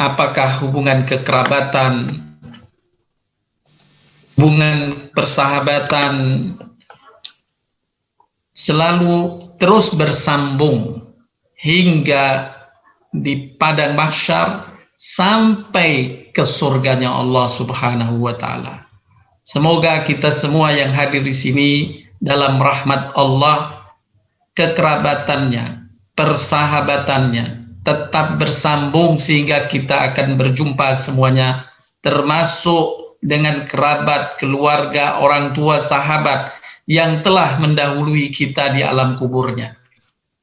apakah hubungan kekerabatan, hubungan persahabatan selalu terus bersambung hingga di padang mahsyar sampai ke surganya Allah Subhanahu wa taala. Semoga kita semua yang hadir di sini dalam rahmat Allah, kekerabatannya, persahabatannya tetap bersambung sehingga kita akan berjumpa semuanya, termasuk dengan kerabat, keluarga, orang tua, sahabat yang telah mendahului kita di alam kuburnya.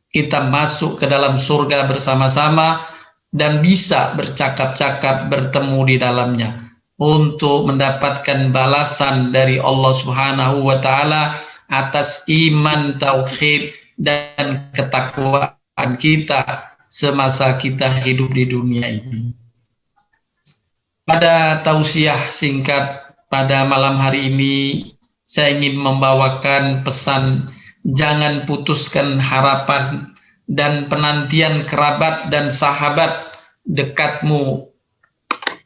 Kita masuk ke dalam surga bersama-sama dan bisa bercakap-cakap, bertemu di dalamnya untuk mendapatkan balasan dari Allah Subhanahu wa taala atas iman, tauhid dan ketakwaan kita semasa kita hidup di dunia ini. Pada tausiah singkat pada malam hari ini, saya ingin membawakan pesan jangan putuskan harapan dan penantian kerabat dan sahabat dekatmu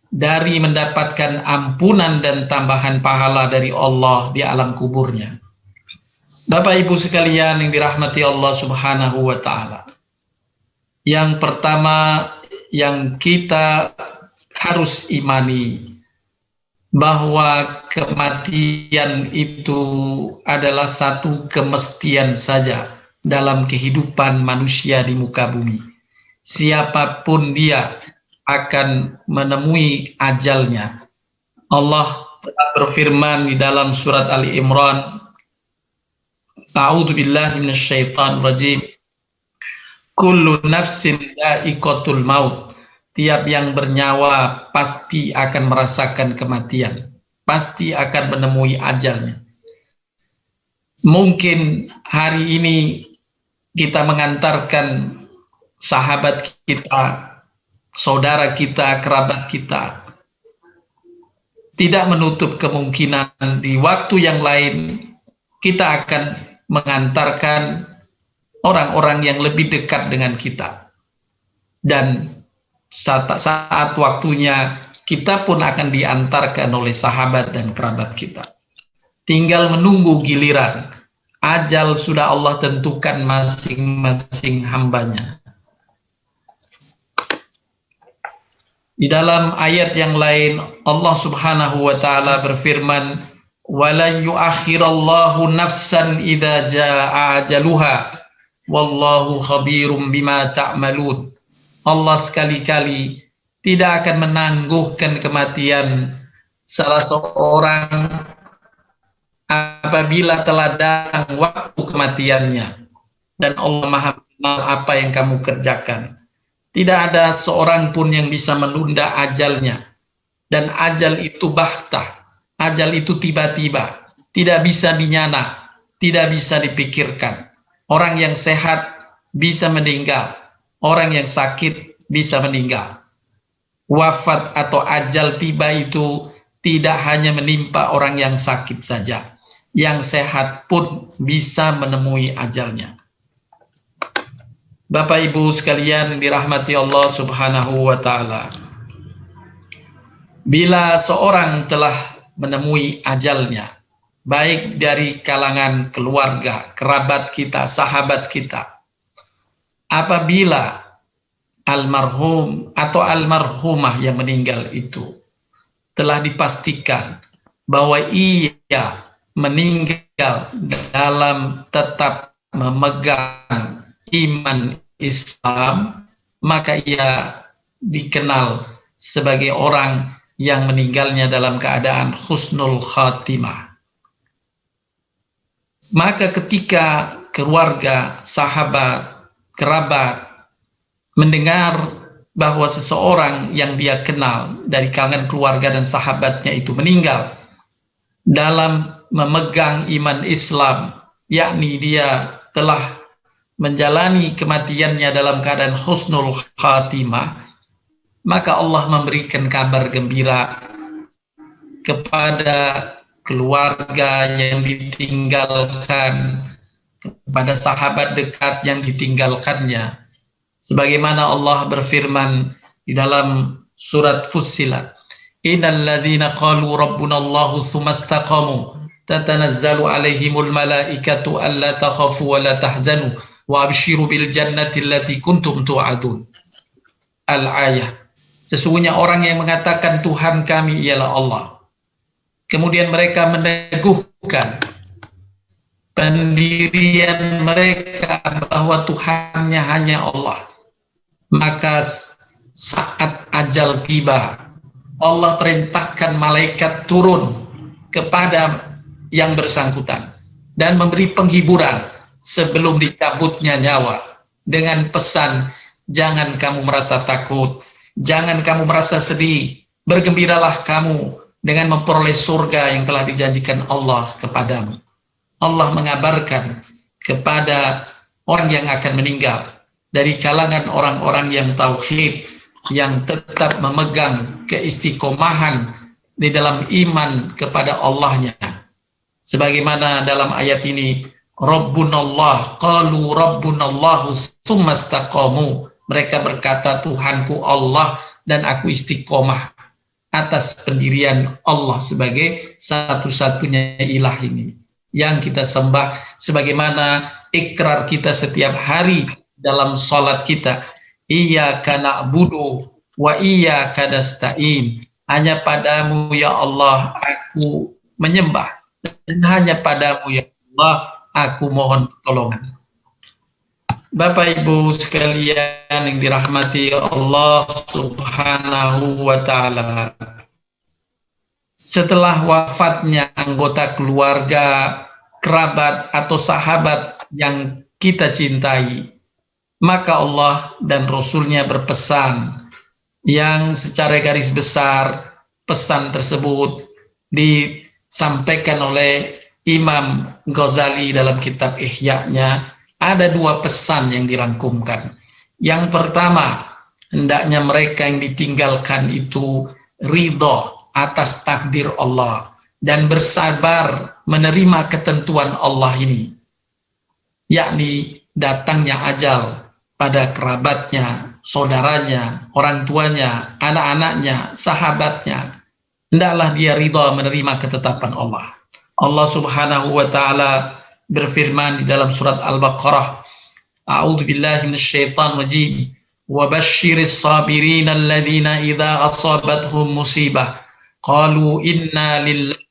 dari mendapatkan ampunan dan tambahan pahala dari Allah di alam kuburnya. Bapak Ibu sekalian yang dirahmati Allah Subhanahu wa taala. Yang pertama yang kita harus imani bahwa kematian itu adalah satu kemestian saja dalam kehidupan manusia di muka bumi. Siapapun dia akan menemui ajalnya. Allah berfirman di dalam surat Ali Imran, A'udzu billahi minasyaitonir rajim. Kullu nafsin dha'iqatul maut. Tiap yang bernyawa pasti akan merasakan kematian, pasti akan menemui ajalnya. Mungkin hari ini kita mengantarkan sahabat kita, saudara kita, kerabat kita. Tidak menutup kemungkinan di waktu yang lain kita akan mengantarkan orang-orang yang lebih dekat dengan kita. Dan saat waktunya kita pun akan diantarkan oleh sahabat dan kerabat kita. Tinggal menunggu giliran. Ajal sudah Allah tentukan masing-masing hambanya. Di dalam ayat yang lain Allah Subhanahu wa taala berfirman, "Wala yu'akhirallahu nafsan idza jaa ajaluha wallahu khabirum bima ta'malun." Allah sekali-kali tidak akan menangguhkan kematian salah seorang apabila telah datang waktu kematiannya, dan Allah Maha mengenal apa yang kamu kerjakan. Tidak ada seorang pun yang bisa menunda ajalnya, dan ajal itu bahtah, ajal itu tiba-tiba, tidak bisa dinyana, tidak bisa dipikirkan. Orang yang sehat bisa meninggal, orang yang sakit bisa meninggal. Wafat atau ajal tiba itu tidak hanya menimpa orang yang sakit saja, yang sehat pun bisa menemui ajalnya. Bapak Ibu sekalian dirahmati Allah Subhanahu wa taala. Bila seorang telah menemui ajalnya, baik dari kalangan keluarga, kerabat kita, sahabat kita, apabila almarhum atau almarhumah yang meninggal itu telah dipastikan bahwa ia meninggal dalam tetap memegang iman Islam, maka ia dikenal sebagai orang yang meninggalnya dalam keadaan husnul khatimah. Maka ketika keluarga, sahabat, kerabat mendengar bahwa seseorang yang dia kenal dari kalangan keluarga dan sahabatnya itu meninggal dalam memegang iman Islam, yakni dia telah menjalani kematiannya dalam keadaan husnul khatimah, maka Allah memberikan kabar gembira kepada keluarga yang ditinggalkan, kepada sahabat dekat yang ditinggalkannya. Sebagaimana Allah berfirman di dalam surat Fussilat. Innal ladzina qalu rabbuna Allahu tsumma istaqamu tatanazzalu alaihimul malaikatu alla takhafu wa la tahzanu wa abshiru bil jannati allati kuntum tu'adun. Al-ayah. Sesungguhnya orang yang mengatakan Tuhan kami ialah Allah, kemudian mereka meneguhkan pendirian mereka bahwa Tuhannya hanya Allah, maka saat ajal tiba, Allah perintahkan malaikat turun kepada yang bersangkutan dan memberi penghiburan sebelum dicabutnya nyawa dengan pesan, jangan kamu merasa takut, jangan kamu merasa sedih, bergembiralah kamu dengan memperoleh surga yang telah dijanjikan Allah kepadamu. Allah mengabarkan kepada orang yang akan meninggal dari kalangan orang-orang yang tauhid, yang tetap memegang keistiqomahan di dalam iman kepada Allahnya. Sebagaimana dalam ayat ini, Rabbunallah, qalu Rabbunallahu tsumma istaqamu. Mereka berkata, Tuhanku Allah, dan aku istiqomah atas pendirian Allah sebagai satu-satunya ilah ini yang kita sembah, sebagaimana ikrar kita setiap hari dalam salat kita. Iyyaka na'budu wa iyyaka nasta'in. Hanya padamu ya Allah aku menyembah, dan hanya padamu ya Allah aku mohon pertolongan. Bapak Ibu sekalian yang dirahmati Allah Subhanahu wa ta'ala, setelah wafatnya anggota keluarga, kerabat atau sahabat yang kita cintai, maka Allah dan Rasulnya berpesan yang secara garis besar pesan tersebut disampaikan oleh Imam Ghazali dalam kitab Ihya-nya. Ada dua pesan yang dirangkumkan. Yang pertama, hendaknya mereka yang ditinggalkan itu ridho atas takdir Allah dan bersabar menerima ketentuan Allah ini, yakni datangnya ajal pada kerabatnya, saudaranya, orang tuanya, anak-anaknya, sahabatnya. Hendaklah dia ridha menerima ketetapan Allah. Allah Subhanahu wa ta'ala berfirman di dalam surat Al-Baqarah, A'udzu billahi minasyaitonir rajim, wa basyiris sabirin alladzina idza asabathum musibah qalu inna lillahi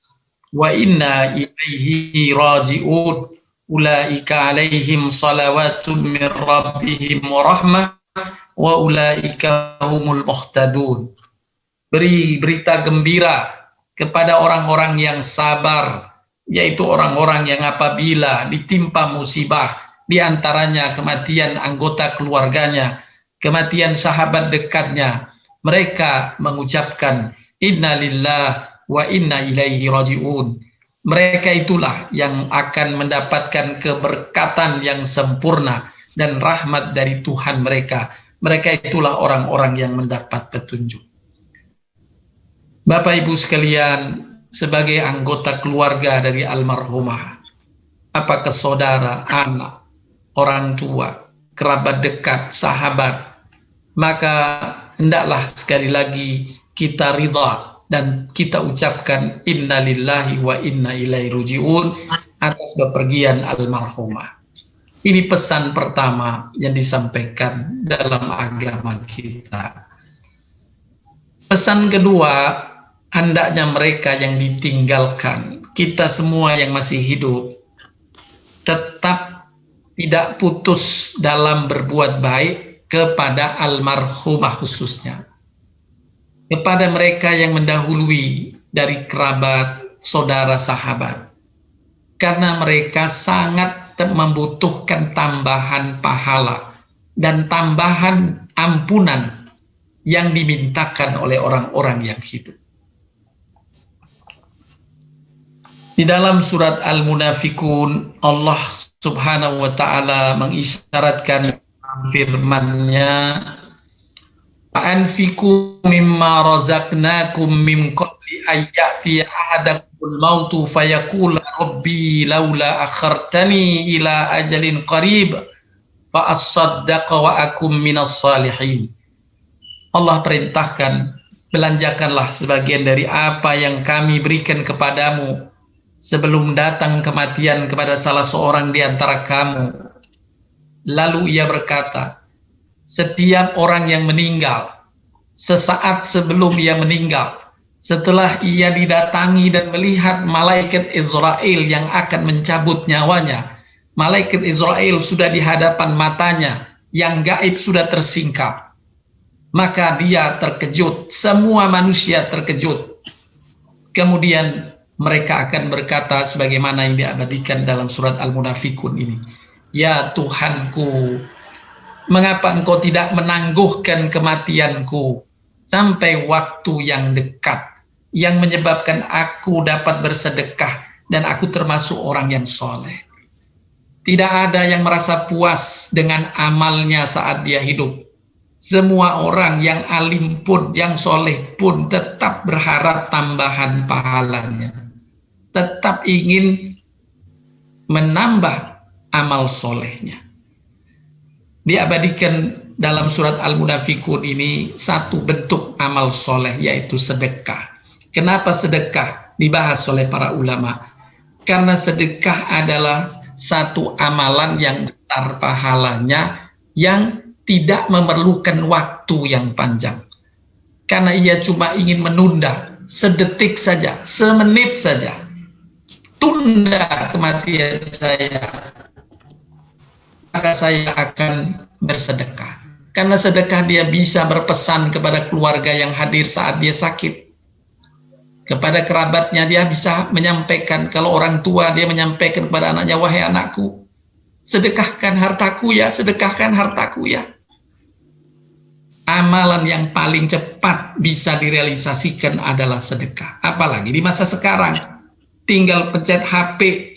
wa inna ilaihi raji'un. Ulaika alaihim salawatun min rabbihim wa rahmah wa ulaika humul muhtadun. Beri berita gembira kepada orang-orang yang sabar, yaitu orang-orang yang apabila ditimpa musibah, diantaranya kematian anggota keluarganya, kematian sahabat dekatnya, mereka mengucapkan inna lillahi wa inna ilaihi raji'un. Mereka itulah yang akan mendapatkan keberkatan yang sempurna dan rahmat dari Tuhan mereka. Mereka itulah orang-orang yang mendapat petunjuk. Bapak Ibu sekalian, sebagai anggota keluarga dari almarhumah, apakah saudara, anak, orang tua, kerabat dekat, sahabat, maka hendaklah sekali lagi kita ridha dan kita ucapkan inna lillahi wa inna ilaihi raji'un atas bepergian almarhumah. Ini pesan pertama yang disampaikan dalam agama kita. Pesan kedua, hendaknya mereka yang ditinggalkan, kita semua yang masih hidup, tetap tidak putus dalam berbuat baik kepada almarhumah khususnya, kepada mereka yang mendahului dari kerabat, saudara, sahabat, karena mereka sangat membutuhkan tambahan pahala dan tambahan ampunan yang dimintakan oleh orang-orang yang hidup. Di dalam surat Al-Munafikun, Allah Subhanahu wa ta'ala mengisyaratkan firman-Nya, Anfiku mimma razaqnakum min qabli ayyati ahadakumul mautu fayaqula rabbi laula akhartani ila ajalin qarib fa asaddaqa wa akum minas salihin. Allah perintahkan belanjakanlah sebagian dari apa yang kami berikan kepadamu sebelum datang kematian kepada salah seorang di antara kamu. Lalu ia berkata, setiap orang yang meninggal, sesaat sebelum ia meninggal, setelah ia didatangi dan melihat malaikat Israel yang akan mencabut nyawanya, malaikat Israel sudah di hadapan matanya, yang gaib sudah tersingkap. Maka dia terkejut, semua manusia terkejut. Kemudian mereka akan berkata sebagaimana yang diabadikan dalam surat Al-Munafikun ini. Ya Tuhanku, mengapa engkau tidak menangguhkan kematianku sampai waktu yang dekat, yang menyebabkan aku dapat bersedekah dan aku termasuk orang yang soleh. Tidak ada yang merasa puas dengan amalnya saat dia hidup. Semua orang yang alim pun, yang soleh pun tetap berharap tambahan pahalanya. Tetap ingin menambah amal solehnya. Diabadikan dalam surat Al-Munafikun ini satu bentuk amal soleh, yaitu sedekah. Kenapa sedekah dibahas oleh para ulama? Karena sedekah adalah satu amalan yang besar pahalanya, yang tidak memerlukan waktu yang panjang. Karena ia cuma ingin menunda sedetik saja, semenit saja. Tunda kematian saya, maka saya akan bersedekah. Karena sedekah dia bisa berpesan kepada keluarga yang hadir saat dia sakit. Kepada kerabatnya dia bisa menyampaikan, kalau orang tua dia menyampaikan kepada anaknya, wahai anakku, sedekahkan hartaku ya, sedekahkan hartaku ya. Amalan yang paling cepat bisa direalisasikan adalah sedekah. Apalagi di masa sekarang, tinggal pencet HP,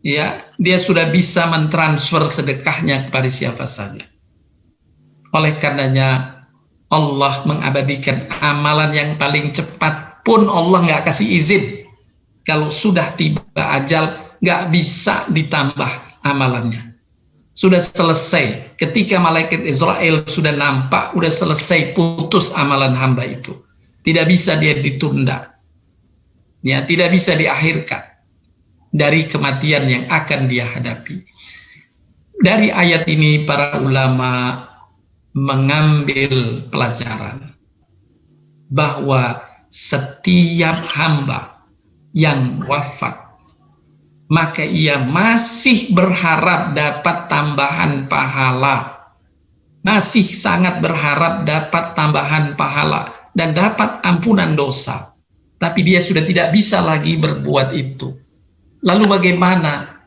ya, dia sudah bisa mentransfer sedekahnya kepada siapa saja. Oleh karenanya Allah mengabadikan amalan yang paling cepat pun Allah nggak kasih izin. Kalau sudah tiba ajal, nggak bisa ditambah amalannya. Sudah selesai. Ketika malaikat Israel sudah nampak, sudah selesai, putus amalan hamba itu. Tidak bisa dia ditunda. Ya, tidak bisa diakhirkan dari kematian yang akan dia hadapi. Dari ayat ini para ulama mengambil pelajaran bahwa setiap hamba yang wafat, maka ia masih berharap dapat tambahan pahala, masih sangat berharap dapat tambahan pahala dan dapat ampunan dosa. Tapi dia sudah tidak bisa lagi berbuat itu. Lalu bagaimana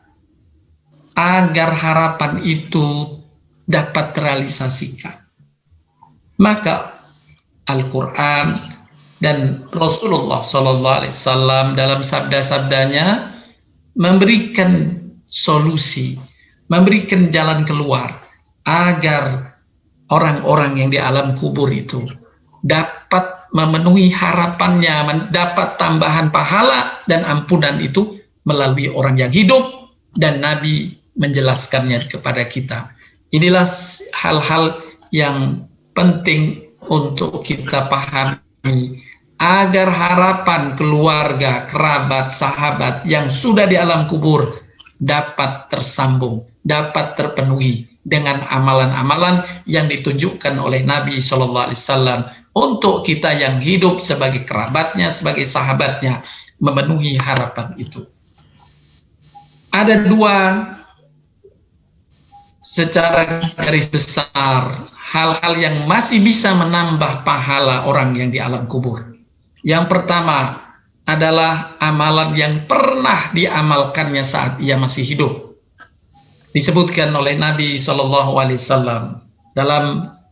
agar harapan itu dapat terrealisasikan? Maka Al-Quran dan Rasulullah SAW dalam sabda-sabdanya memberikan solusi, memberikan jalan keluar agar orang-orang yang di alam kubur itu dapat memenuhi harapannya, mendapat tambahan pahala dan ampunan itu melalui orang yang hidup, dan Nabi menjelaskannya kepada kita. Inilah hal-hal yang penting untuk kita pahami agar harapan keluarga, kerabat, sahabat yang sudah di alam kubur dapat tersambung, dapat terpenuhi dengan amalan-amalan yang ditunjukkan oleh Nabi SAW untuk kita yang hidup sebagai kerabatnya, sebagai sahabatnya, memenuhi harapan itu. Ada dua secara garis besar hal-hal yang masih bisa menambah pahala orang yang di alam kubur. Yang pertama adalah amalan yang pernah diamalkannya saat ia masih hidup. Disebutkan oleh Nabi SAW dalam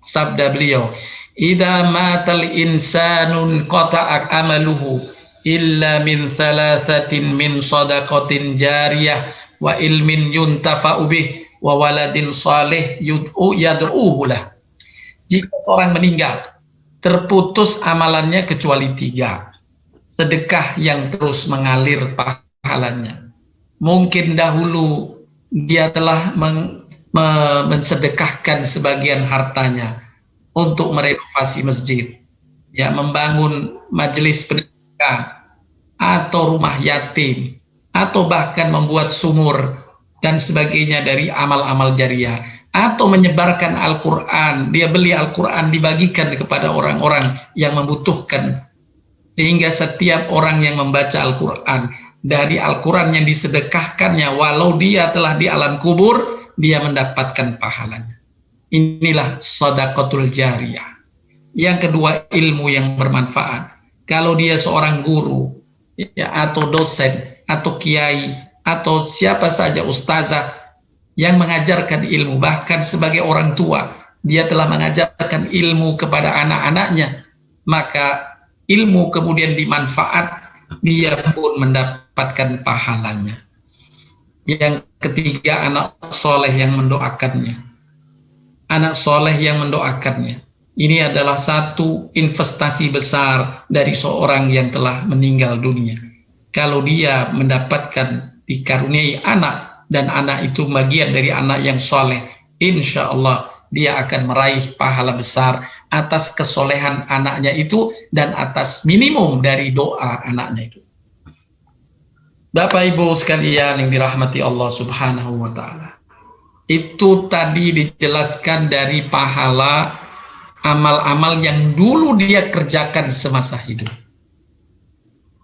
sabda beliau, "Idza matal insanun qata'ak amaluhu illa min thalathatin min sadaqatin jariyah wa ilmin yuntafa'u bih wa waladin salih yad'uhu lah." Jika seorang meninggal, terputus amalannya kecuali 3. Sedekah yang terus mengalir pahalanya. Mungkin dahulu dia telah mensedekahkan sebagian hartanya untuk merenovasi masjid. ya, membangun majelis pendidikan atau rumah yatim atau bahkan membuat sumur dan sebagainya dari amal-amal jariah, atau menyebarkan Al-Quran, dia beli Al-Quran dibagikan kepada orang-orang yang membutuhkan, sehingga setiap orang yang membaca Al-Quran, dari Al-Quran yang disedekahkannya, walau dia telah di alam kubur, dia mendapatkan pahalanya. Inilah sedekahul jariyah. Yang kedua, ilmu yang bermanfaat. Kalau dia seorang guru, ya, atau dosen, atau kiai, atau siapa saja, ustazah, yang mengajarkan ilmu, bahkan sebagai orang tua, dia telah mengajarkan ilmu kepada anak-anaknya, maka ilmu kemudian dimanfaat, dia pun mendapatkan pahalanya. Yang ketiga, anak soleh yang mendoakannya. Anak soleh yang mendoakannya. Ini adalah satu investasi besar dari seorang yang telah meninggal dunia. Kalau dia mendapatkan, dikaruniai anak, dan anak itu bagian dari anak yang soleh, insya Allah dia akan meraih pahala besar atas kesolehan anaknya itu dan atas minimum dari doa anaknya itu. Bapak Ibu sekalian yang dirahmati Allah Subhanahu wa Ta'ala, itu tadi dijelaskan dari pahala amal-amal yang dulu dia kerjakan semasa hidup.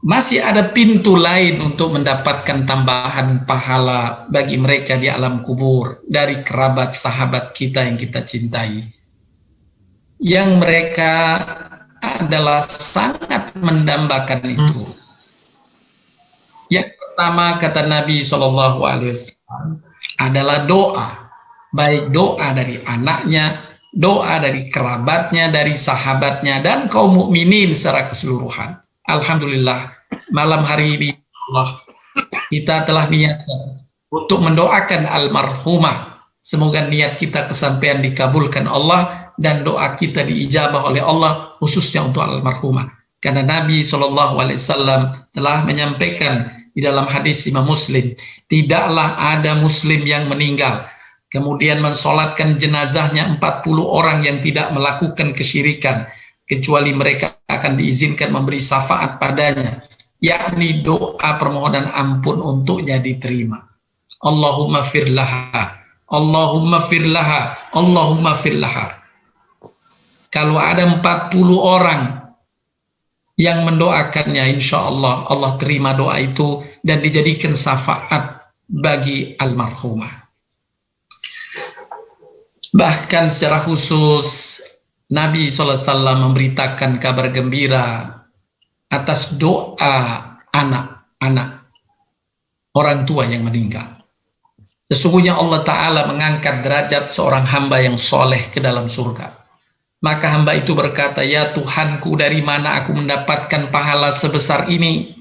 Masih ada pintu lain untuk mendapatkan tambahan pahala bagi mereka di alam kubur dari kerabat sahabat kita yang kita cintai, yang mereka adalah sangat mendambakan itu. Yang pertama, kata Nabi SAW, adalah doa, baik doa dari anaknya, doa dari kerabatnya, dari sahabatnya, dan kaum mukminin secara keseluruhan. Alhamdulillah, malam hari ini Allah, kita telah niatkan untuk mendoakan almarhumah. Semoga niat kita kesampaian dikabulkan Allah dan doa kita diijabah oleh Allah, khususnya untuk almarhumah. Karena Nabi SAW telah menyampaikan di dalam hadis Imam Muslim, tidaklah ada Muslim yang meninggal kemudian mensolatkan jenazahnya 40 orang yang tidak melakukan kesyirikan, kecuali mereka akan diizinkan memberi syafaat padanya, yakni doa permohonan ampun untuknya diterima. Allahumma firlaha, Allahumma firlaha, Allahumma firlaha. Kalau ada 40 orang yang mendoakannya, insya Allah Allah terima doa itu dan dijadikan syafaat bagi almarhumah. Bahkan secara khusus Nabi SAW memberitakan kabar gembira atas doa anak-anak orang tua yang meninggal. Sesungguhnya Allah Ta'ala mengangkat derajat seorang hamba yang soleh ke dalam surga. Maka hamba itu berkata, ya Tuhanku, dari mana aku mendapatkan pahala sebesar ini?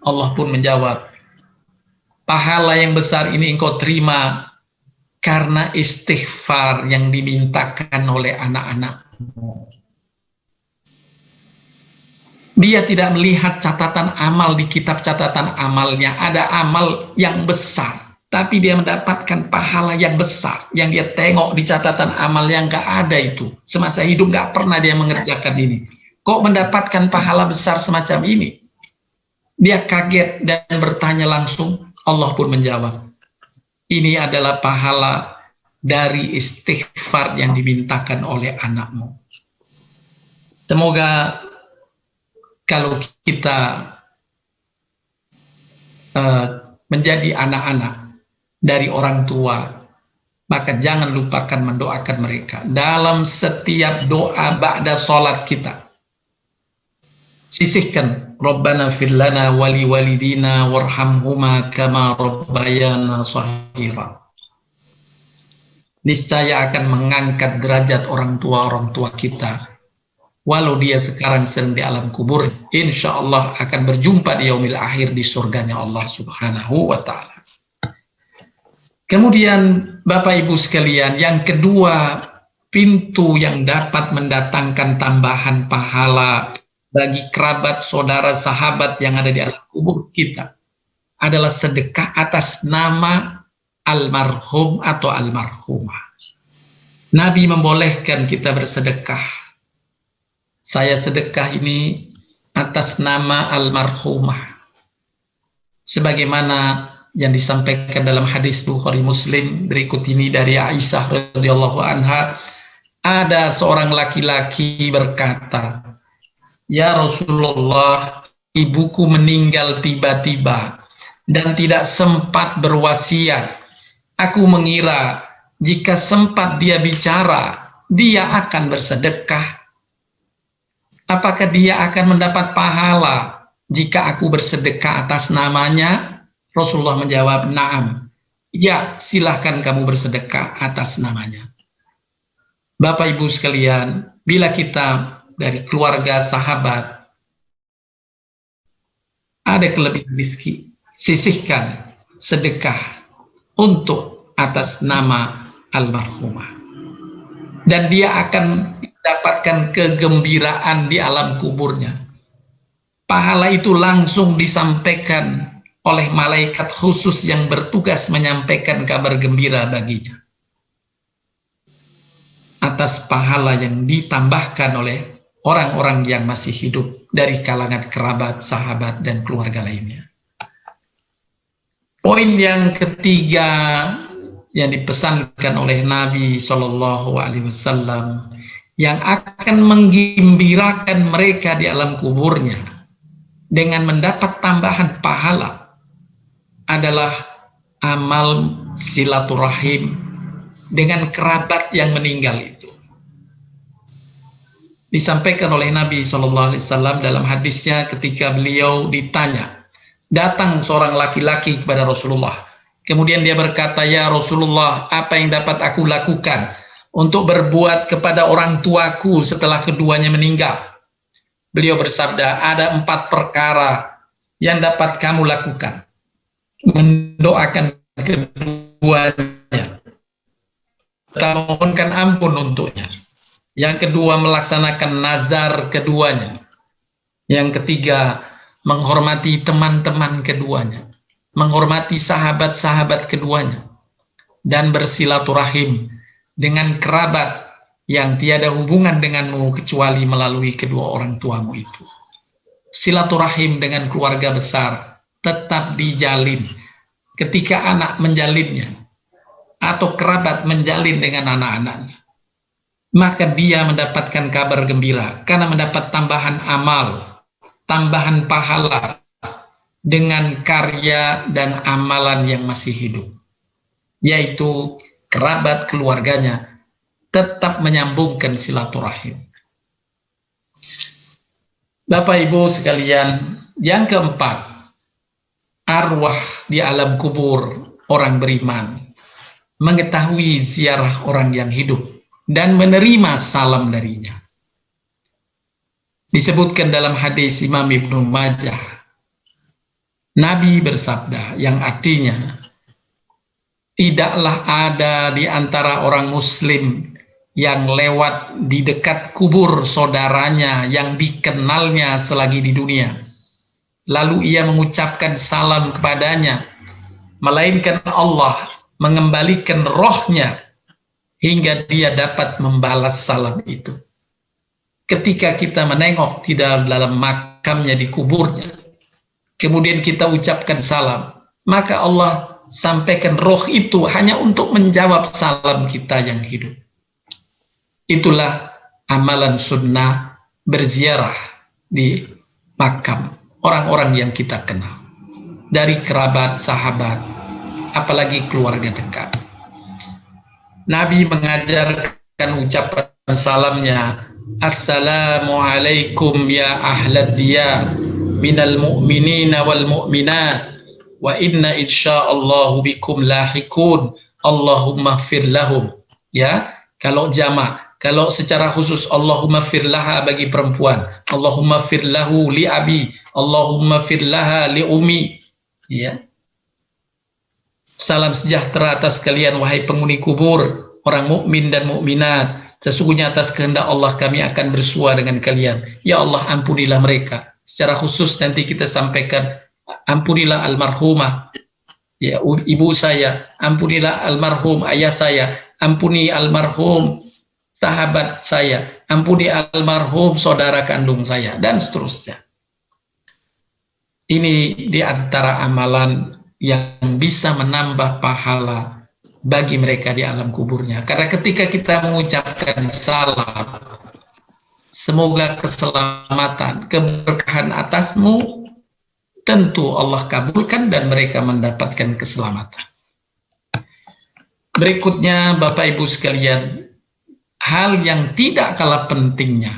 Allah pun menjawab, pahala yang besar ini engkau terima karena istighfar yang dimintakan oleh anak-anakmu. Dia tidak melihat catatan amal di kitab catatan amalnya, ada amal yang besar, tapi dia mendapatkan pahala yang besar, yang dia tengok di catatan amal yang gak ada itu. Semasa hidup gak pernah dia mengerjakan ini. Kok mendapatkan pahala besar semacam ini? Dia kaget dan bertanya langsung, Allah pun menjawab, ini adalah pahala dari istighfar yang dimintakan oleh anakmu. Semoga kalau kita menjadi anak-anak dari orang tua, maka jangan lupakan mendoakan mereka dalam setiap doa ba'da sholat kita. Sisihkan, Rabbana fir lana wali walidina warhamhuma kama rabbayana shaghira. Niscaya akan mengangkat derajat orang tua kita. Walau dia sekarang sedang di alam kubur, insya Allah akan berjumpa di yaumil akhir di surganya Allah Subhanahu wa Ta'ala. Kemudian Bapak Ibu sekalian, yang kedua, pintu yang dapat mendatangkan tambahan pahala bagi kerabat, saudara, sahabat yang ada di alam kubur kita adalah sedekah atas nama almarhum atau almarhumah. Nabi membolehkan kita bersedekah saya sedekah ini atas nama almarhumah. Sebagaimana yang disampaikan dalam hadis Bukhari Muslim berikut ini dari Aisyah radhiyallahu anha, ada seorang laki-laki berkata, "Ya Rasulullah, ibuku meninggal tiba-tiba dan tidak sempat berwasiat. Aku mengira jika sempat dia bicara, dia akan bersedekah. Apakah dia akan mendapat pahala jika aku bersedekah atas namanya?" Rasulullah menjawab, "Na'am. Ya, silahkan kamu bersedekah atas namanya." Bapak Ibu sekalian, bila kita dari keluarga sahabat ada kelebihan rezeki, sisihkan sedekah untuk atas nama almarhumah. Dan dia akan mendapatkan kegembiraan di alam kuburnya. Pahala itu langsung disampaikan oleh malaikat khusus yang bertugas menyampaikan kabar gembira baginya. Atas pahala yang ditambahkan oleh orang-orang yang masih hidup dari kalangan kerabat, sahabat, dan keluarga lainnya. Poin yang ketiga yang dipesankan oleh Nabi Shallallahu Alaihi Wasallam yang akan menggembirakan mereka di alam kuburnya dengan mendapat tambahan pahala adalah amal silaturahim dengan kerabat yang meninggal itu. Disampaikan oleh Nabi SAW dalam hadisnya ketika beliau ditanya, datang seorang laki-laki kepada Rasulullah. Kemudian dia berkata, "Ya Rasulullah, apa yang dapat aku lakukan untuk berbuat kepada orang tuaku setelah keduanya meninggal?" Beliau bersabda, "Ada 4 perkara yang dapat kamu lakukan. Mendoakan keduanya, memohonkan ampun untuknya. Yang kedua, melaksanakan nazar keduanya. Yang ketiga, menghormati teman-teman keduanya, menghormati sahabat-sahabat keduanya, dan bersilaturahim dengan kerabat yang tiada hubungan denganmu kecuali melalui kedua orang tuamu itu." Silaturahim dengan keluarga besar tetap dijalin ketika anak menjalinnya atau kerabat menjalin dengan anak-anaknya, maka dia mendapatkan kabar gembira karena mendapat tambahan amal, tambahan pahala dengan karya dan amalan yang masih hidup, yaitu kerabat keluarganya tetap menyambungkan silaturahim. Bapak Ibu sekalian, yang keempat, arwah di alam kubur orang beriman mengetahui ziarah orang yang hidup dan menerima salam darinya. Disebutkan dalam hadis Imam Ibnu Majah, Nabi bersabda yang artinya, "Tidaklah ada di antara orang muslim yang lewat di dekat kubur saudaranya yang dikenalnya selagi di dunia, lalu ia mengucapkan salam kepadanya, melainkan Allah mengembalikan rohnya hingga dia dapat membalas salam itu." Ketika kita menengok di dalam makamnya, di kuburnya, kemudian kita ucapkan salam, maka Allah sampaikan roh itu hanya untuk menjawab salam kita yang hidup. Itulah amalan sunnah berziarah di makam orang-orang yang kita kenal, dari kerabat, sahabat, apalagi keluarga dekat. Nabi mengajarkan ucapan salamnya, "Assalamualaikum ya ahlad diyar minal mu'minina wal mu'minat wa inna insyaallahu bikum lahikun Allahumma fir lahum." Ya, kalau jamak. Kalau secara khusus, Allahumma fir laha bagi perempuan, Allahumma fir lahu li abi, Allahumma fir laha li umi. Ya. Salam sejahtera atas kalian wahai penghuni kubur, orang mukmin dan mukminat. Sesungguhnya atas kehendak Allah kami akan bersua dengan kalian. Ya Allah, ampunilah mereka. Secara khusus nanti kita sampaikan, ampunilah almarhumah, ya, ibu saya, ampunilah almarhum ayah saya, ampuni almarhum sahabat saya, ampuni almarhum saudara kandung saya, dan seterusnya. Ini di antara amalan yang bisa menambah pahala bagi mereka di alam kuburnya. Karena ketika kita mengucapkan salam, semoga keselamatan, keberkahan atasmu, tentu Allah kabulkan dan mereka mendapatkan keselamatan. Berikutnya, Bapak Ibu sekalian, hal yang tidak kalah pentingnya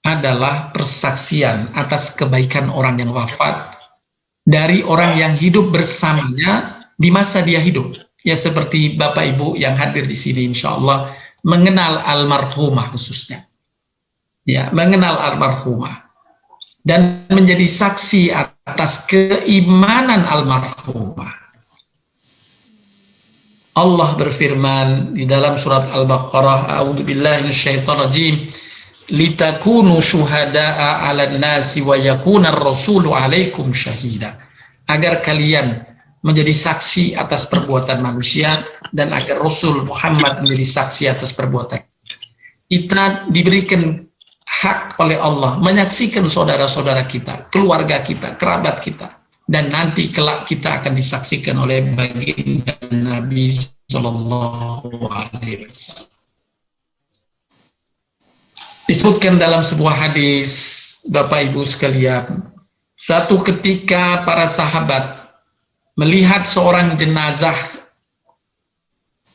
adalah persaksian atas kebaikan orang yang wafat dari orang yang hidup bersamanya di masa dia hidup. Ya, seperti Bapak Ibu yang hadir di sini, insya Allah mengenal almarhumah khususnya. Ya, mengenal almarhumah dan menjadi saksi atas keimanan almarhumah. Allah berfirman di dalam surat Al-Baqarah, a'udzubillahi minasyaitonirrajim, litakunu syuhada'a 'alan nasi wa yakuna ar-rasulu 'alaikum syahida. Agar kalian menjadi saksi atas perbuatan manusia dan agar Rasul Muhammad menjadi saksi atas perbuatan. Kita diberikan hak oleh Allah menyaksikan saudara-saudara kita, keluarga kita, kerabat kita, dan nanti kelak kita akan disaksikan oleh baginda Nabi Sallallahu Alaihi Wasallam. Disebutkan dalam sebuah hadis, Bapak Ibu sekalian, suatu ketika para sahabat melihat seorang jenazah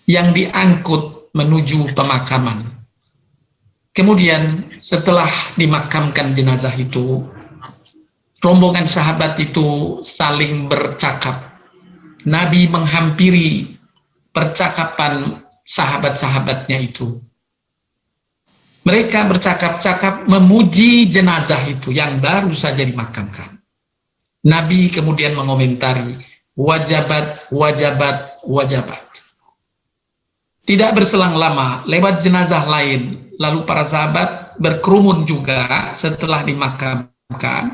yang diangkut menuju pemakaman. Kemudian setelah dimakamkan jenazah itu, rombongan sahabat itu saling bercakap. Nabi menghampiri percakapan sahabat-sahabatnya itu. Mereka bercakap-cakap memuji jenazah itu yang baru saja dimakamkan. Nabi kemudian mengomentari, wajabat, wajabat, wajabat. Tidak berselang lama, lewat jenazah lain, lalu para sahabat berkerumun juga setelah dimakamkan.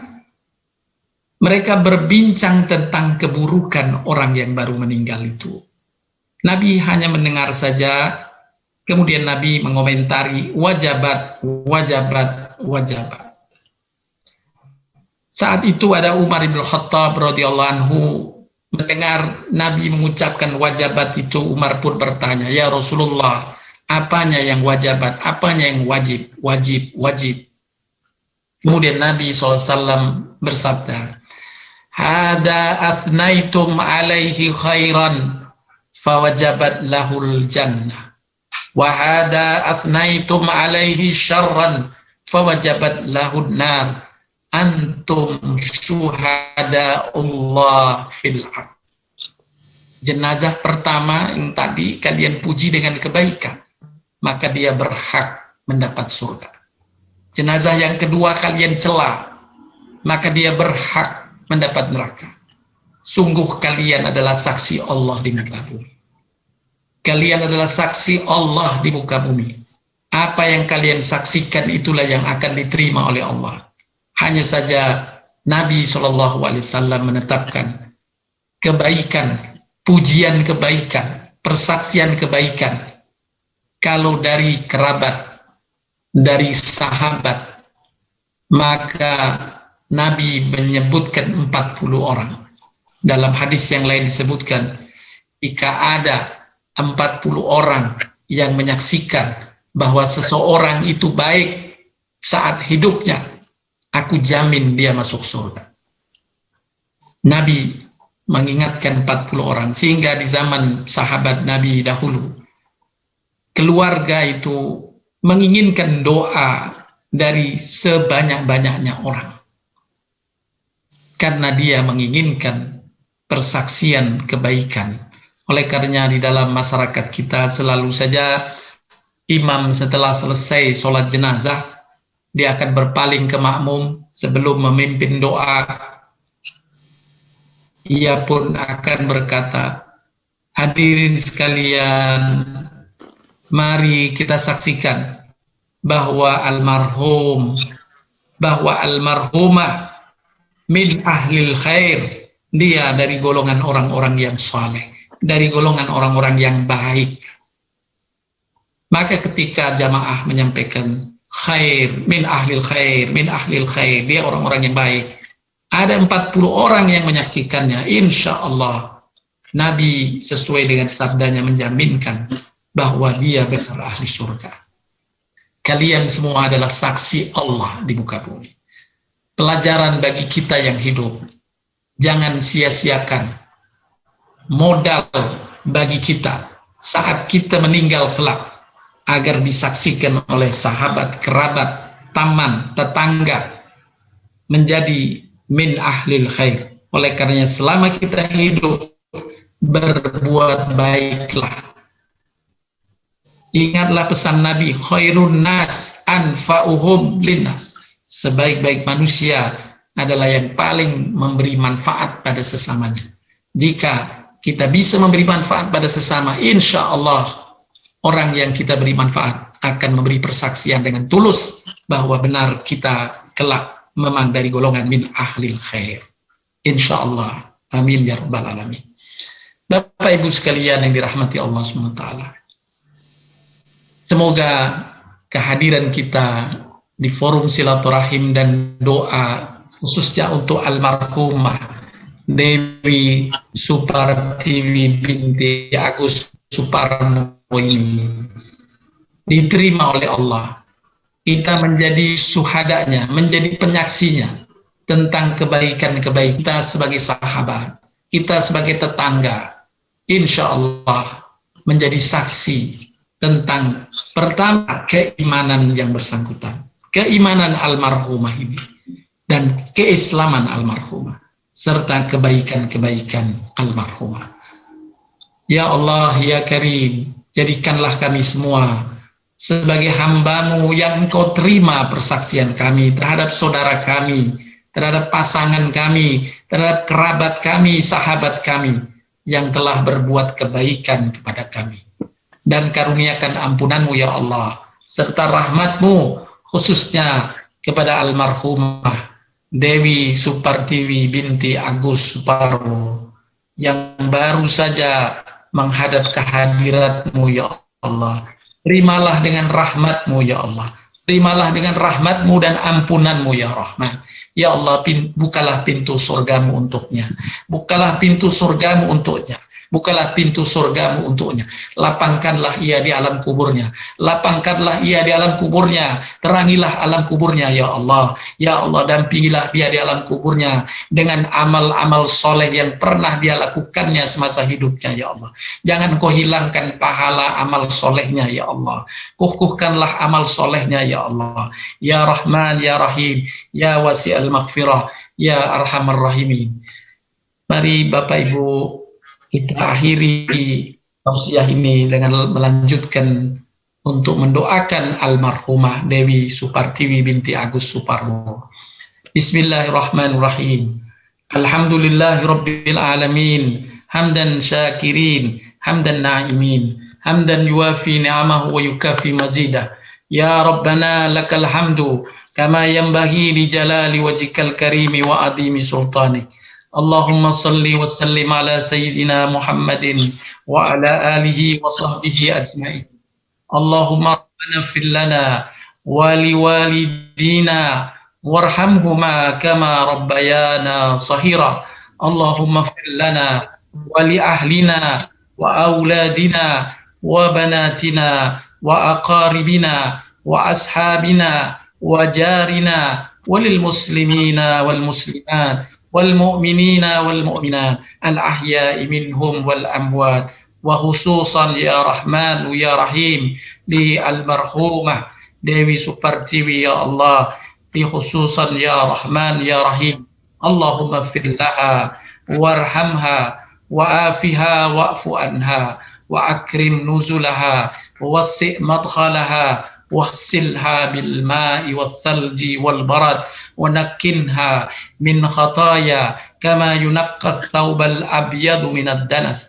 Mereka berbincang tentang keburukan orang yang baru meninggal itu. Nabi hanya mendengar saja, kemudian Nabi mengomentari, wajabat, wajabat, wajabat. Saat itu ada Umar bin Khattab radhiyallahu anhu mendengar Nabi mengucapkan wajabat itu. Umar pun bertanya, ya Rasulullah, apanya yang wajabat, apanya yang wajib, wajib, wajib. Kemudian Nabi SAW bersabda, hada athnaitum alaihi khairan fawajabat lahul jannah wa hada athnaitum alaihi syarran fawajabat lahun nar antum syuhada Allah fil ard. Jenazah pertama yang tadi kalian puji dengan kebaikan, maka dia berhak mendapat surga. Jenazah yang kedua kalian cela, maka dia berhak mendapat neraka. Sungguh kalian adalah saksi Allah di muka bumi. Kalian adalah saksi Allah di muka bumi. Apa yang kalian saksikan itulah yang akan diterima oleh Allah. Hanya saja Nabi SAW menetapkan kebaikan, pujian kebaikan, persaksian kebaikan. Kalau dari kerabat, dari sahabat, maka Nabi menyebutkan 40 orang. Dalam hadis yang lain disebutkan, jika ada 40 orang yang menyaksikan bahwa seseorang itu baik saat hidupnya, aku jamin dia masuk surga. Nabi mengingatkan 40 orang, sehingga di zaman sahabat Nabi dahulu, keluarga itu menginginkan doa dari sebanyak-banyaknya orang. Karena dia menginginkan persaksian kebaikan. Oleh karenanya di dalam masyarakat kita selalu saja imam setelah selesai sholat jenazah, dia akan berpaling ke makmum sebelum memimpin doa. Ia pun akan berkata, hadirin sekalian, mari kita saksikan bahwa almarhum, bahwa almarhumah min ahlil khair, dia dari golongan orang-orang yang saleh, dari golongan orang-orang yang baik. Maka ketika jamaah menyampaikan khair, min ahlil khair, min ahlil khair, dia orang-orang yang baik, ada 40 orang yang menyaksikannya, insya Allah Nabi sesuai dengan sabdanya menjaminkan bahwa dia benar ahli surga. Kalian semua adalah saksi Allah di muka bumi. Pelajaran bagi kita yang hidup, jangan sia-siakan modal bagi kita saat kita meninggal kelak, agar disaksikan oleh sahabat, kerabat, teman, tetangga menjadi min ahlil khair. Oleh karenanya selama kita hidup, berbuat baiklah. Ingatlah pesan Nabi, khairun nas anfa'uhum linnas. Sebaik-baik manusia adalah yang paling memberi manfaat pada sesamanya. Jika kita bisa memberi manfaat pada sesama, insya Allah orang yang kita beri manfaat akan memberi persaksian dengan tulus bahwa benar kita kelak memang dari golongan min ahlil khair. Insya Allah. Amin ya rabbal alamin. Bapak Ibu sekalian yang dirahmati Allah SWT, semoga kehadiran kita di forum silaturahim dan doa khususnya untuk almarhumah Dewi Supartiwi binti Agus Suparno ini diterima oleh Allah. Kita menjadi suhadanya, menjadi penyaksinya tentang kebaikan-kebaikan kita sebagai sahabat, kita sebagai tetangga. Insya Allah menjadi saksi tentang pertama keimanan yang bersangkutan, keimanan almarhumah ini, dan keislaman almarhumah, serta kebaikan-kebaikan almarhumah. Ya Allah, ya Karim, jadikanlah kami semua sebagai hamba-Mu yang Engkau terima persaksian kami terhadap saudara kami, terhadap pasangan kami, terhadap kerabat kami, sahabat kami, yang telah berbuat kebaikan kepada kami. Dan karuniakan ampunan-Mu ya Allah, serta rahmat-Mu khususnya kepada almarhumah Dewi Supartiwi binti Agus Suparno yang baru saja menghadap kehadirat-Mu ya Allah. Terimalah dengan rahmat-Mu ya Allah. Terimalah dengan rahmat-Mu dan ampunan-Mu ya Rahman. Ya Allah, bukalah pintu surga-Mu untuknya. Bukalah pintu surga-Mu untuknya. Bukalah pintu surga-Mu untuknya. Lapangkanlah ia di alam kuburnya. Lapangkanlah ia di alam kuburnya. Terangilah alam kuburnya ya Allah. Ya Allah, dampingilah dia di alam kuburnya dengan amal-amal soleh yang pernah dia lakukannya semasa hidupnya ya Allah. Jangan Kau hilangkan pahala amal solehnya ya Allah. Kukuhkanlah amal solehnya ya Allah. Ya Rahman, ya Rahim, ya Wasi'al Maghfirah, ya Arhamar Rahimin. Mari Bapak Ibu kita akhiri tausiah ini dengan melanjutkan untuk mendoakan almarhumah Dewi Supartiwi binti Agus Suparno. Bismillahirrahmanirrahim. Alhamdulillahirabbil alamin. Hamdan syakirin, hamdan na'imin, hamdan yuwafi ni'amahu wa yukafi mazidah. Ya Rabbana lakal hamdu kama yanbaghi li jalali wajhikal karimi wa adimi sultanik. Allahumma salli wa sallim ala sayyidina Muhammadin wa ala alihi wa sahbihi ajma'in. Allahumma rabbana fil lana wa liwalidina warhamhuma kama rabbayana sahira. Allahumma fil lana wa li ahlina wa auladina wa banatina wa aqaribina wa ashabina wa jarina walil muslimina wal muslimat wal mu'minina wal mu'minat al ahya'i minhum wal amwat, wa khususan ya Rahman ya Rahim di almarhumah Dewi Supartiwi ya Allah, di khususan ya Rahman ya Rahim. Allahumma fir laha warhamha wa afiha wa'fu anha wa akrim nuzulaha wa wassi' madkhalaha واغسلها بالماء والثلج والبرد ونكنها من خطايا كما ينقى الثوب الأبيض من الدنس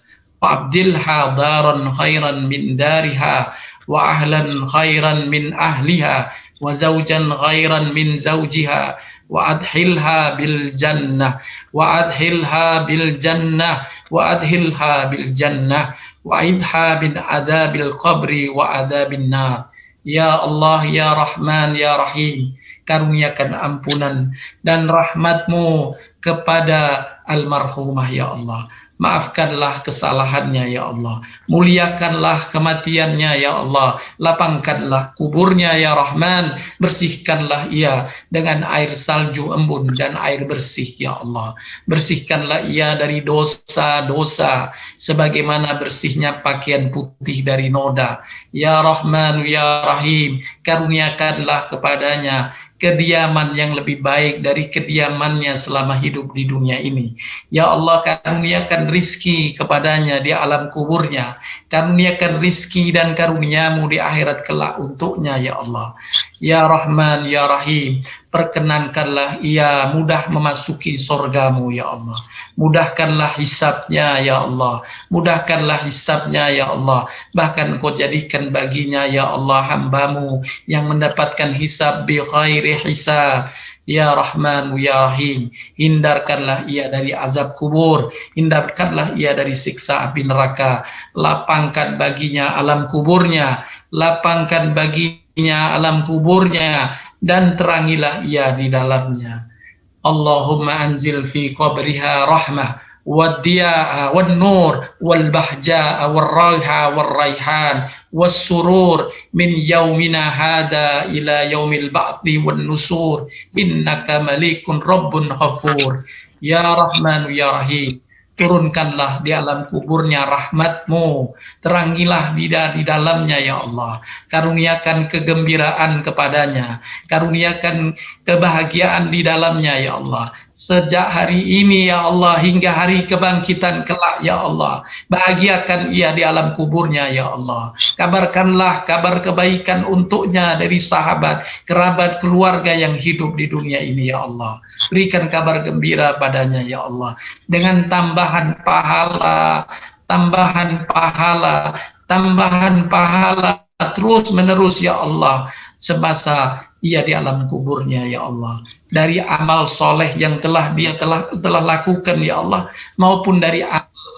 وأبدلها دارا خيرا من دارها wa ahlan khairan min ahliha wa zawjan khairan min zawjiha wa adhilha bil jannah wa adhilha bil jannah wa adhilha bil jannah wa idha bin adabil qabri wa adabin nar. Ya Allah, ya Rahman, ya Rahim, karuniakan ampunan dan rahmat-Mu kepada almarhumah ya Allah. Maafkanlah kesalahannya ya Allah. Muliakanlah kematiannya ya Allah. Lapangkanlah kuburnya ya Rahman. Bersihkanlah ia dengan air salju embun dan air bersih ya Allah. Bersihkanlah ia dari dosa-dosa sebagaimana bersihnya pakaian putih dari noda. Ya Rahman ya Rahim, karuniakanlah kepadanya kediaman yang lebih baik dari kediamannya selama hidup di dunia ini. Ya Allah, karuniakan rizki kepadanya di alam kuburnya. Karuniakan rizki dan karuniamu di akhirat kelak untuknya, ya Allah. Ya Rahman, ya Rahim, perkenankanlah ia mudah memasuki surgamu, ya Allah. Mudahkanlah hisabnya, ya Allah. Mudahkanlah hisabnya, ya Allah. Bahkan Kau jadikan baginya, ya Allah, hambamu yang mendapatkan hisab bi khairi hisab. Ya Rahman, ya Rahim, hindarkanlah ia dari azab kubur, hindarkanlah ia dari siksa api neraka, lapangkan baginya alam kuburnya, lapangkan baginya alam kuburnya, dan terangilah ia di dalamnya. Allahumma anzil fi qabriha rahmah والضياء والنور والبهجاء والريحة والريحان والسرور من يومنا هذا إلى يوم البعث والنشور إنك مليك رب غفور. Ya Rahman ya Rahim, turunkanlah di alam kuburnya rahmat-Mu, terangilah di dalamnya ya Allah, karuniakan kegembiraan kepadanya, karuniakan kebahagiaan di dalamnya ya Allah, sejak hari ini ya Allah hingga hari kebangkitan kelak ya Allah. Bahagiakan ia di alam kuburnya ya Allah. Kabarkanlah kabar kebaikan untuknya dari sahabat, kerabat, keluarga yang hidup di dunia ini ya Allah. Berikan kabar gembira padanya ya Allah, dengan tambahan pahala, tambahan pahala, tambahan pahala terus menerus ya Allah, semasa ia di alam kuburnya ya Allah, dari amal soleh yang telah dia telah lakukan ya Allah, maupun dari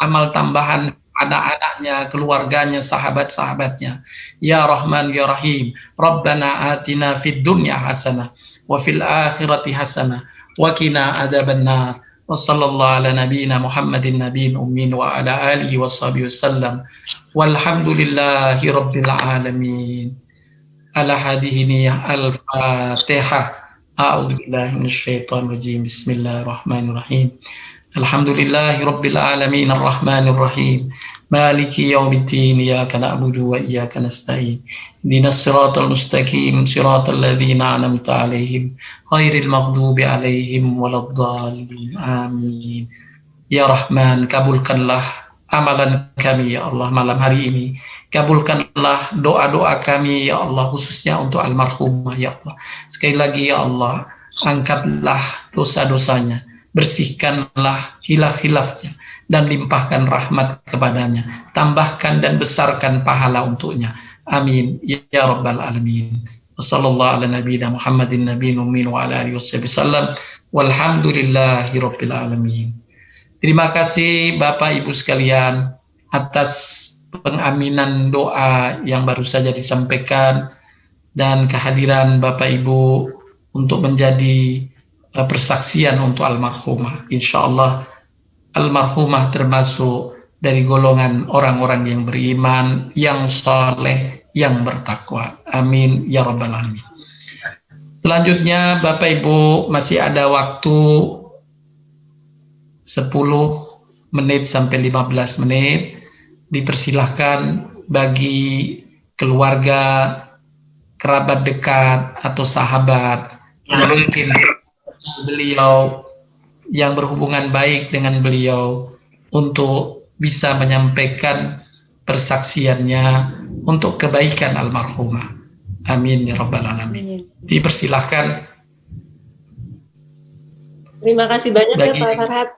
amal tambahan anak-anaknya, keluarganya, sahabat-sahabatnya. Ya Rahman ya Rahim, Rabbana atina fid dunya hasanah wa fil akhirati hasanah wa qina adzabannar. Wa sallallahu ala nabiyyina Muhammadin nabiyyin ummin wa ala alihi washabihi wasallam. Walhamdulillahi rabbil alamin. Ala hadihi niyah al-Fatihah. A'udzu billahi minasyaitonir rajim. Bismillahirrahmanirrahim. Alhamdulillahi rabbil alamin arrahmanir rahim. Maliki yaumiddin. Iyyaka na'budu wa iyyaka nasta'in. Ihdinas siratal mustaqim, siratal ladzina an'amta 'alaihim ghairil maghdubi 'alaihim waladdallin. Amin. Ya Rahman, kabulkanlah amalan kami ya Allah malam hari ini. Kabulkanlah doa-doa kami ya Allah, khususnya untuk almarhumah ya Allah. Sekali lagi ya Allah, angkatlah dosa-dosanya, bersihkanlah hilaf-hilafnya, dan limpahkan rahmat kepadanya, tambahkan dan besarkan pahala untuknya. Amin ya rabbal alamin. Wassallallahu ala nabiyyina Muhammadin nabiyyin ummin wa ala alihi wasallam. Walhamdulillahi rabbil alamin. Terima kasih Bapak Ibu sekalian atas pengaminan doa yang baru saja disampaikan, dan kehadiran Bapak Ibu untuk menjadi persaksian untuk almarhumah. Insya Allah almarhumah termasuk dari golongan orang-orang yang beriman, yang soleh, yang bertakwa. Amin ya rabbal alamin. Selanjutnya Bapak Ibu masih ada waktu 10 menit sampai 15 menit. Dipersilahkan bagi keluarga, kerabat dekat atau sahabat yang mungkin beliau, yang berhubungan baik dengan beliau, untuk bisa menyampaikan persaksiannya untuk kebaikan almarhumah. Amin ya rabbal alamin. Dipersilahkan. Terima kasih banyak ya Pak Farhat.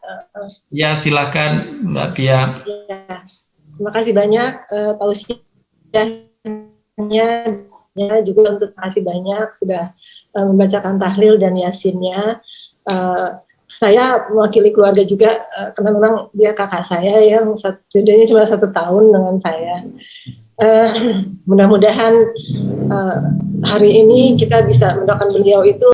Ya silakan Mbak Pia. Ya, terima kasih banyak tausiah ya juga untuk kasih banyak sudah membacakan tahlil dan yasinnya. Saya mewakili keluarga juga, karena memang dia kakak saya yang bedanya cuma 1 tahun dengan saya. Mudah-mudahan hari ini kita bisa mendoakan beliau itu